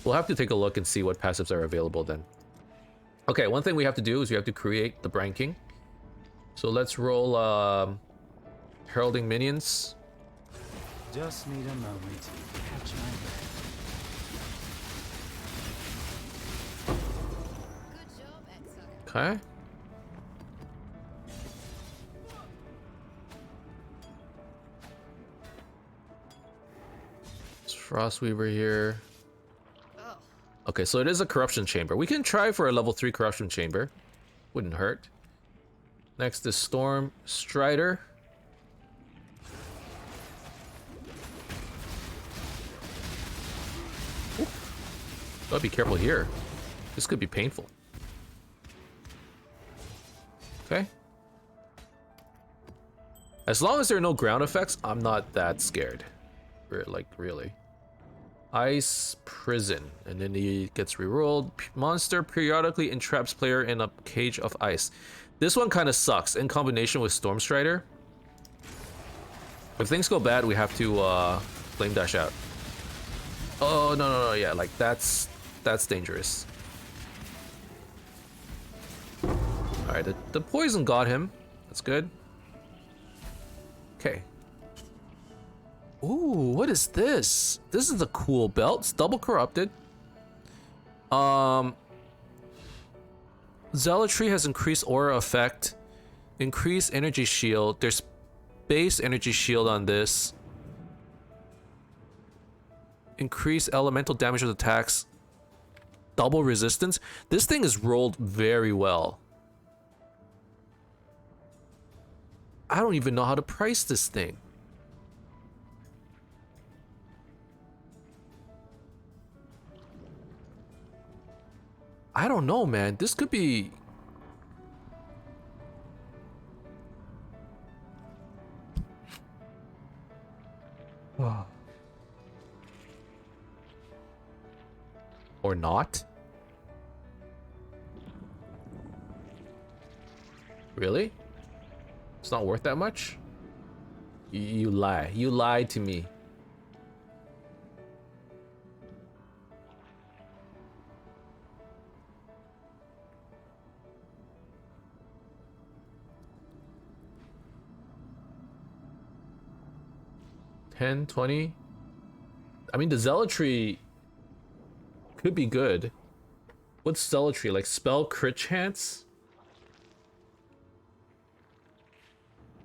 We'll have to take a look and see what passives are available then. Okay, one thing we have to do is we have to create the ranking. So let's roll heralding minions. Just need a moment to catch my breath. Good job, Exile. Okay. It's Frostweaver here. Oh, Okay, so it is a corruption chamber. We can try for a level 3 corruption chamber. Wouldn't hurt. Next is Storm Strider. Ooh. Gotta be careful here. This could be painful. Okay. As long as there are no ground effects, I'm not that scared. Like, really. Ice Prison, and then he gets rerolled. Monster periodically entraps player in a cage of ice. This one kind of sucks in combination with Storm Strider. If things go bad, we have to Flame Dash out. Oh no, yeah, like that's dangerous. All right, the poison got him. That's good. Okay. Ooh, what is this? This is a cool belt. It's double corrupted. Zealotry has increased aura effect. Increased energy shield. There's base energy shield on this. Increase elemental damage with attacks. Double resistance. This thing is rolled very well. I don't even know how to price this thing. I don't know, man. This could be... Or not? Really? It's not worth that much? You lie. You lied to me. $10, $20. I mean, the Zealotry could be good. What's Zealotry? Like spell crit chance?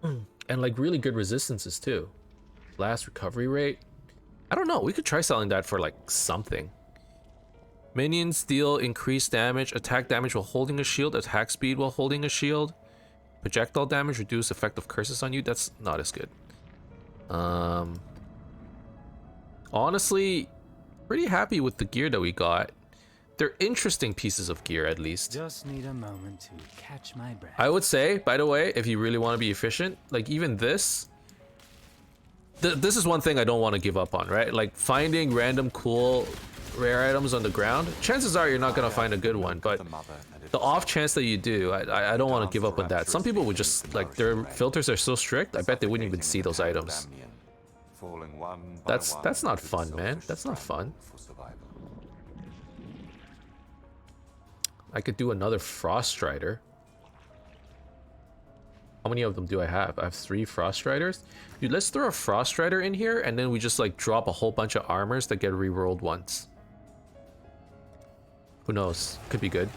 And like really good resistances too. Blast recovery rate. I don't know. We could try selling that for like something. Minions deal increased damage, attack damage while holding a shield, attack speed while holding a shield. Projectile damage, reduce effect of curses on you. That's not as good. Honestly, pretty happy with the gear that we got. They're interesting pieces of gear, at least. Just need a moment to catch my breath. I would say, by the way, if you really want to be efficient, like even this, this is one thing I don't want to give up on, right? Like finding random cool rare items on the ground. Chances are you're not gonna find a good one, but the off chance that you do, I don't want to give up on that. Some people would just like their filters are so strict. I bet they wouldn't even see those items. That's not fun, man. That's not fun. I could do another Frost Strider. How many of them do I have? I have 3 Frost Striders. Dude, let's throw a Frost Strider in here and then we just like drop a whole bunch of armors that get rerolled once. Who knows? Could be good.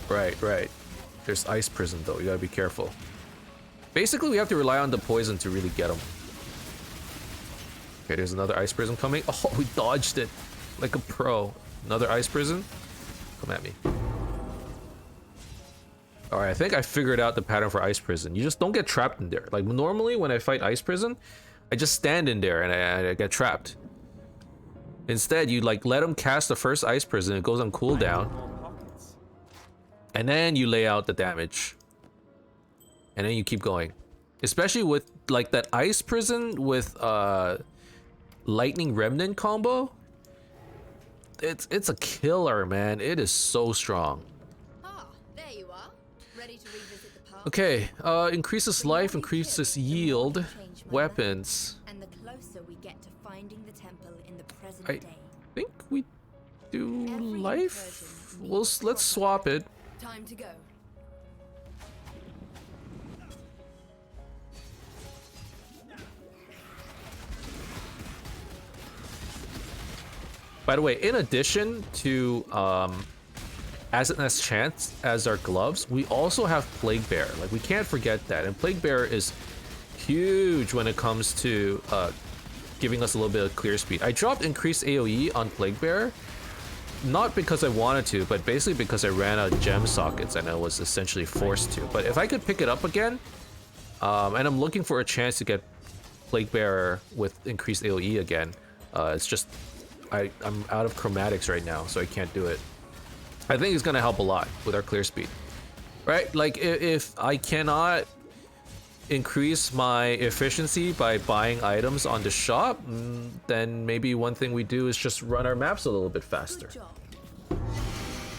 Right. There's Ice Prison though. You gotta be careful. Basically, we have to rely on the poison to really get them. Okay, there's another Ice Prison coming. Oh, we dodged it like a pro. Another Ice Prison. Come at me. Alright, I think I figured out the pattern for Ice Prison. You just don't get trapped in there. Like, normally when I fight Ice Prison, I just stand in there and I get trapped. Instead, you, like, let them cast the first Ice Prison. It goes on cooldown. And then you lay out the damage. And then you keep going. Especially with, like, that Ice Prison with, Lightning Remnant combo. It's a killer, man. It is so strong. ah, there you are. Ready to revisit the past. Okay, increases life, increases yield, weapons. And the closer we get to finding the temple in the present I day. think we do Every life? incursion Well, needs let's swap it. Time to go. By the way, in addition to as chance as our gloves, we also have Plague Bear. Like, we can't forget that. And Plague Bear is huge when it comes to giving us a little bit of clear speed. I dropped increased AoE on Plague Bear, not because I wanted to, but basically because I ran out of gem sockets and I was essentially forced to. But if I could pick it up again, and I'm looking for a chance to get Plague Bear with increased AoE again, it's just I'm out of chromatics right now, so I can't do it. I think it's gonna help a lot with our clear speed, right? Like, if I cannot increase my efficiency by buying items on the shop, then maybe one thing we do is just run our maps a little bit faster. Good job.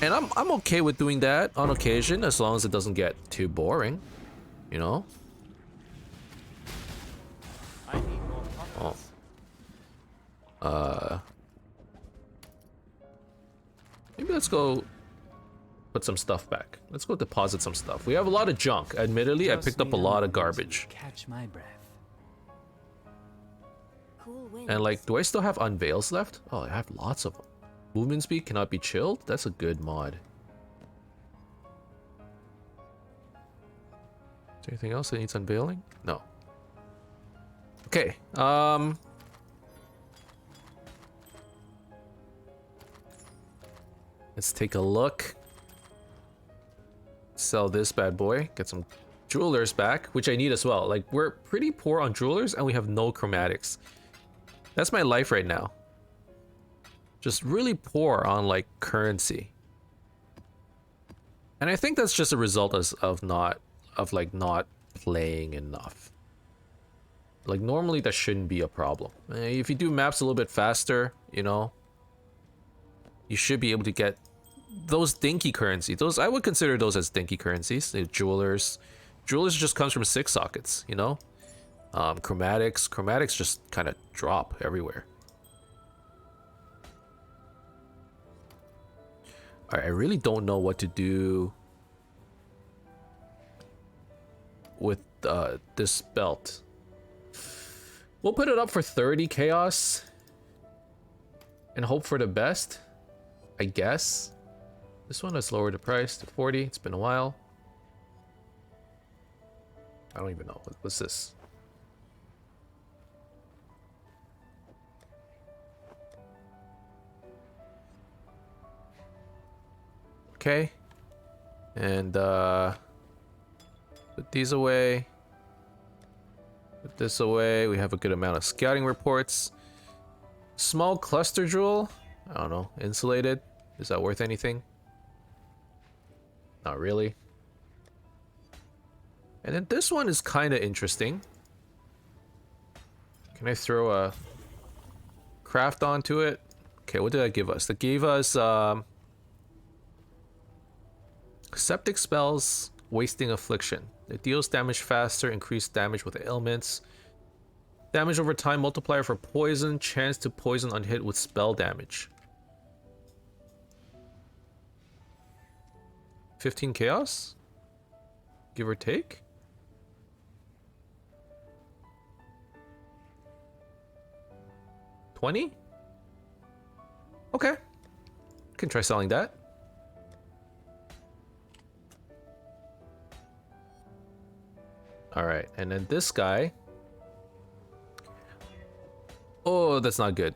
And I'm okay with doing that on occasion, as long as it doesn't get too boring, you know? I need more pockets. Maybe let's go put some stuff back. Let's go deposit some stuff. We have a lot of junk. Admittedly, I Just picked up a need lot of moment to garbage. Catch my breath. Cool wind. And like, do I still have unveils left? Oh, I have lots of them. Movement speed cannot be chilled? That's a good mod. Is there anything else that needs unveiling? No. Okay, let's take a look. Sell this bad boy. Get some jewelers back, which I need as well. Like, we're pretty poor on jewelers and we have no chromatics. That's my life right now. Just really poor on like currency. And I think that's just a result of not playing enough. Like, normally that shouldn't be a problem. If you do maps a little bit faster, you know, you should be able to get those dinky currency. Those, I would consider those as dinky currencies. The jewelers just comes from 6 sockets, you know. Chromatics just kind of drop everywhere. I really don't know what to do with this belt. We'll put it up for 30 chaos and hope for the best, I guess. This one has lowered the price to 40. It's been a while. I don't even know. What's this? Okay. And put these away. Put this away. We have a good amount of scouting reports. Small cluster jewel. I don't know. Insulated. Is that worth anything? Not really. And then this one is kind of interesting. Can I throw a craft onto it? Okay, what did that give us? That gave us septic spells, wasting affliction. It deals damage faster, increased damage with ailments. Damage over time multiplier for poison, chance to poison on hit with spell damage. 15 chaos? Give or take? $20? Okay. Can try selling that. Alright, and then this guy. Oh, that's not good.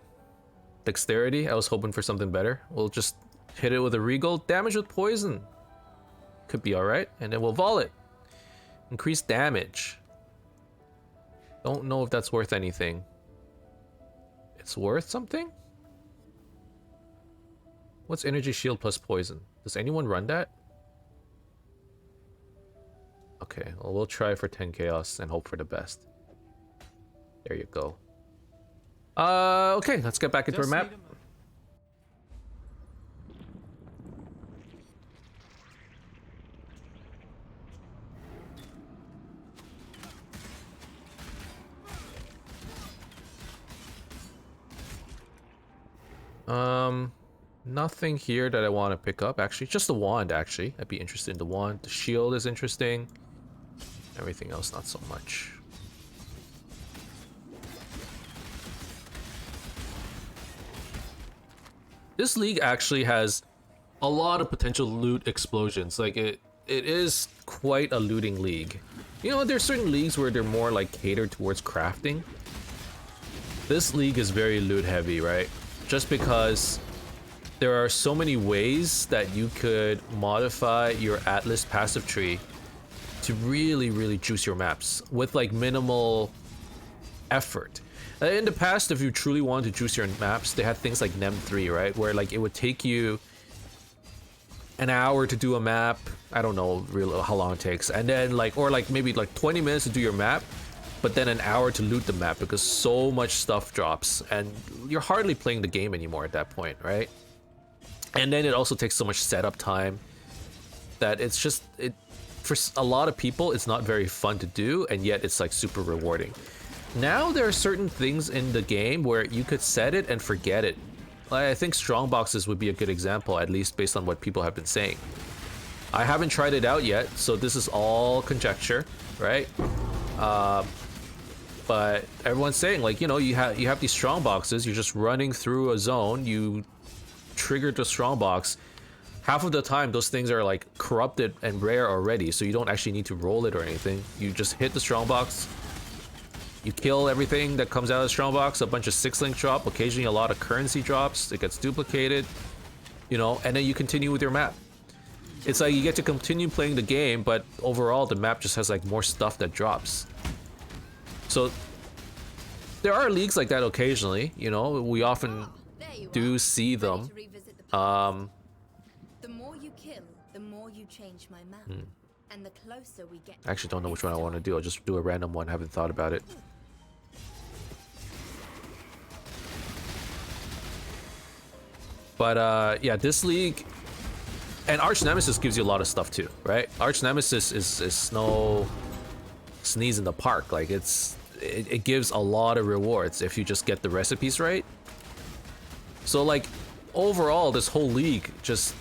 Dexterity, I was hoping for something better. We'll just hit it with a regal. Damage with poison. Could be alright. And then we'll vol it. Increase damage. Don't know if that's worth anything. It's worth something? What's energy shield plus poison? Does anyone run that? Okay, well, we'll try for 10 chaos and hope for the best. There you go. Okay, let's get back into our map. Nothing here that I want to pick up, actually. Just the wand, actually. I'd be interested in the wand. The shield is interesting. Everything else, not so much. This league actually has a lot of potential loot explosions. Like, it is quite a looting league. You know, there's certain leagues where they're more like catered towards crafting. This league is very loot heavy, right? Just because there are so many ways that you could modify your Atlas passive tree to really juice your maps with like minimal effort. In the past, if you truly wanted to juice your maps, they had things like Nem 3, right? Where like it would take you an hour to do a map. I don't know really how long it takes. And then like, or like maybe like 20 minutes to do your map, but then an hour to loot the map because so much stuff drops and you're hardly playing the game anymore at that point, right? And then it also takes so much setup time that it's just, for a lot of people, it's not very fun to do, and yet it's like super rewarding. Now there are certain things in the game where you could set it and forget it. I think strong boxes would be a good example, at least based on what people have been saying. I haven't tried it out yet, so this is all conjecture, right? But everyone's saying, like, you know, you have these strong boxes, you're just running through a zone, you trigger the strong box. Half of the time, those things are like corrupted and rare already, so you don't actually need to roll it or anything. You just hit the strong box, you kill everything that comes out of the strong box, a bunch of 6-link drop, occasionally a lot of currency drops, it gets duplicated, you know, and then you continue with your map. It's like you get to continue playing the game, but overall the map just has like more stuff that drops. So there are leagues like that occasionally, you know, we often do see them. The more you kill, the more you change my map. And the closer we get. I actually don't know which one I want to do. I'll just do a random one. I haven't thought about it. But yeah, this league and Archnemesis gives you a lot of stuff too, right? Archnemesis is no sneeze in the park. Like it gives a lot of rewards if you just get the recipes right. So like overall, this whole league just,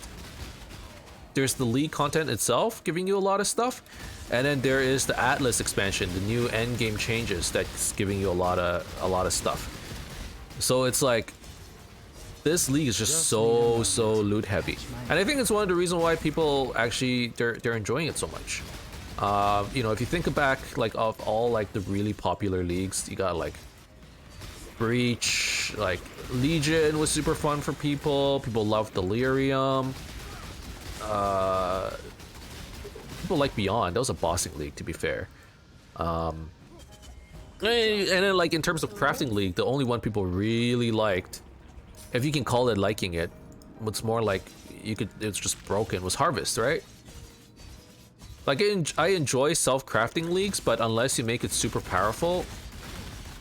there's the league content itself giving you a lot of stuff, and then there is the Atlas expansion, the new end game changes that's giving you a lot of stuff. So it's like this league is just so loot heavy, and I think it's one of the reasons why people actually they're enjoying it so much. You know, if you think back like of all like the really popular leagues, you got like Breach, like Legion was super fun for people. People love Delirium. People like Beyond. That was a bossing league, to be fair. And then like in terms of crafting league, the only one people really liked, if you can call it liking it, what's more like it's just broken, was Harvest, right? Like I enjoy self-crafting leagues, but unless you make it super powerful,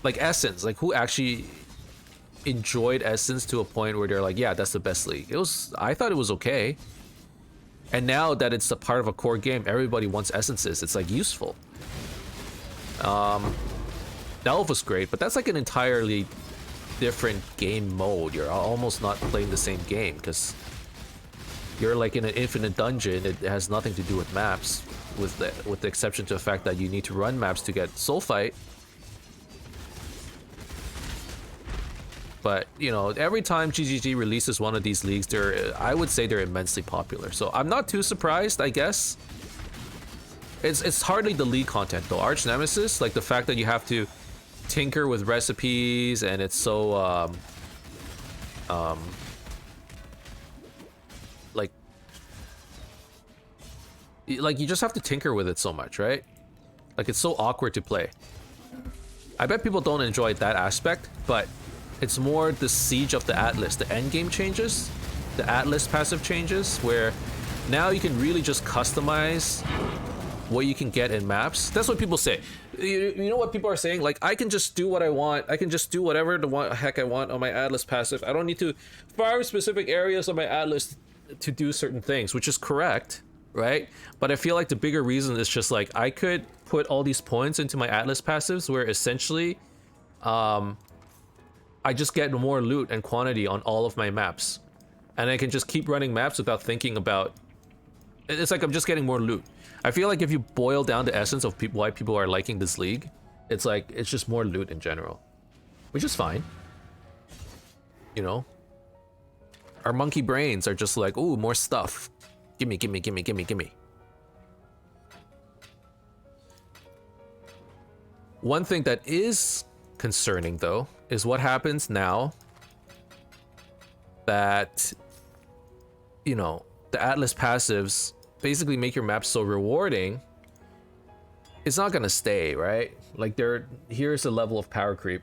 like Essence, like who actually enjoyed Essence to a point where they're like, yeah, that's the best league. I thought it was okay. And now that it's a part of a core game, everybody wants essences. It's like useful. Delve was great, but that's like an entirely different game mode. You're almost not playing the same game because you're like in an infinite dungeon. It has nothing to do with maps, with the exception to the fact that you need to run maps to get Soul Fight. But, you know, every time GGG releases one of these leagues, I would say they're immensely popular. So I'm not too surprised, I guess. It's hardly the league content, though. Archnemesis, like the fact that you have to tinker with recipes, and it's so, like you just have to tinker with it so much, right? Like, it's so awkward to play. I bet people don't enjoy that aspect, but it's more the siege of the Atlas, the endgame changes, the Atlas passive changes, where now you can really just customize what you can get in maps. That's what people say. You know what people are saying? Like, I can just do what I want. I can just do whatever the heck I want on my Atlas passive. I don't need to farm specific areas on my Atlas to do certain things, which is correct, right? But I feel like the bigger reason is just like, I could put all these points into my Atlas passives where essentially, I just get more loot and quantity on all of my maps. And I can just keep running maps without thinking about... It's like I'm just getting more loot. I feel like if you boil down the essence of why people are liking this league, it's like, it's just more loot in general. Which is fine. You know? Our monkey brains are just like, ooh, more stuff. Gimme, gimme, gimme, gimme, gimme. One thing that is concerning, though, is what happens now that, you know, the Atlas passives basically make your map so rewarding. It's not gonna stay, right? Like, here's a level of power creep.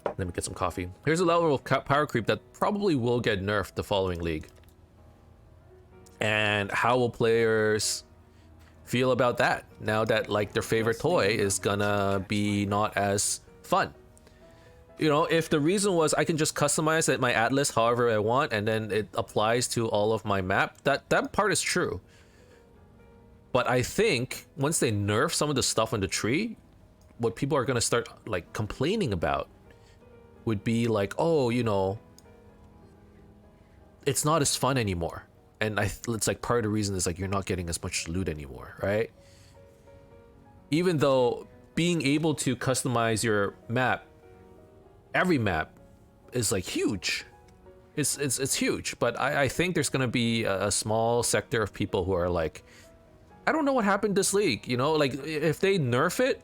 Let me get some coffee. Here's a level of power creep that probably will get nerfed the following league. And how will players feel about that now that, like, their favorite toy is gonna be not as fun? You know, if the reason was I can just customize my Atlas however I want and then it applies to all of my map, that part is true. But I think once they nerf some of the stuff on the tree, what people are gonna start, like, complaining about would be like, oh, you know, it's not as fun anymore. And it's like part of the reason is like you're not getting as much loot anymore, right? Even though being able to customize your map, every map, is like huge. It's huge. But I think there's gonna be a small sector of people who are like, I don't know what happened this league, you know? Like, if they nerf it,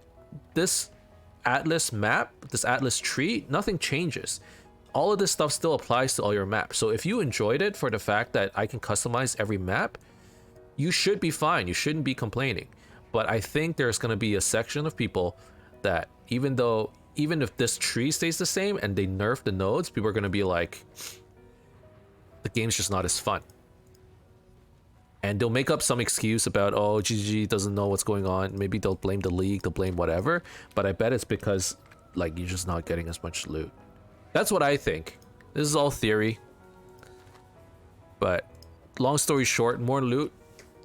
this Atlas map, this Atlas tree, nothing changes. All of this stuff still applies to all your maps. So if you enjoyed it for the fact that I can customize every map, you should be fine. You shouldn't be complaining. But I think there's going to be a section of people that even if this tree stays the same and they nerf the nodes, people are going to be like, the game's just not as fun. And they'll make up some excuse about, oh, GG doesn't know what's going on. Maybe they'll blame the league, they'll blame whatever. But I bet it's because, like, you're just not getting as much loot. That's what I think. This is all theory. But long story short, more loot,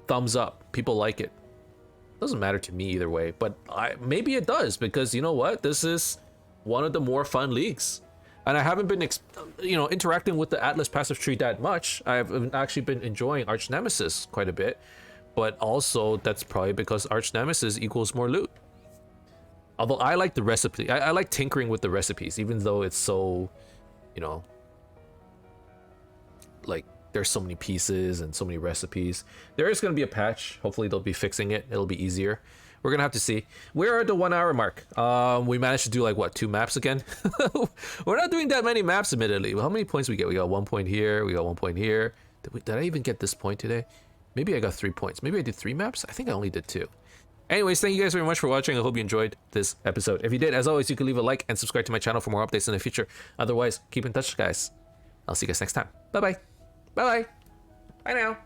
thumbs up. People like it. Doesn't matter to me either way. But maybe it does, because you know what? This is one of the more fun leagues. And I haven't been, interacting with the Atlas passive tree that much. I've actually been enjoying Archnemesis quite a bit. But also, that's probably because Archnemesis equals more loot. Although I like the recipe. I like tinkering with the recipes, even though it's so, you know, like, there's so many pieces and so many recipes. There is going to be a patch. Hopefully they'll be fixing it. It'll be easier. We're going to have to see. We're at the 1 hour mark. We managed to do, like, what, 2 maps again? We're not doing that many maps, admittedly. How many points we get? We got 1 point here. We got 1 point here. Did I even get this point today? Maybe I got 3 points. Maybe I did 3 maps? I think I only did 2. Anyways, thank you guys very much for watching. I hope you enjoyed this episode. If you did, as always, you can leave a like and subscribe to my channel for more updates in the future. Otherwise, keep in touch, guys. I'll see you guys next time. Bye-bye. Bye-bye. Bye now.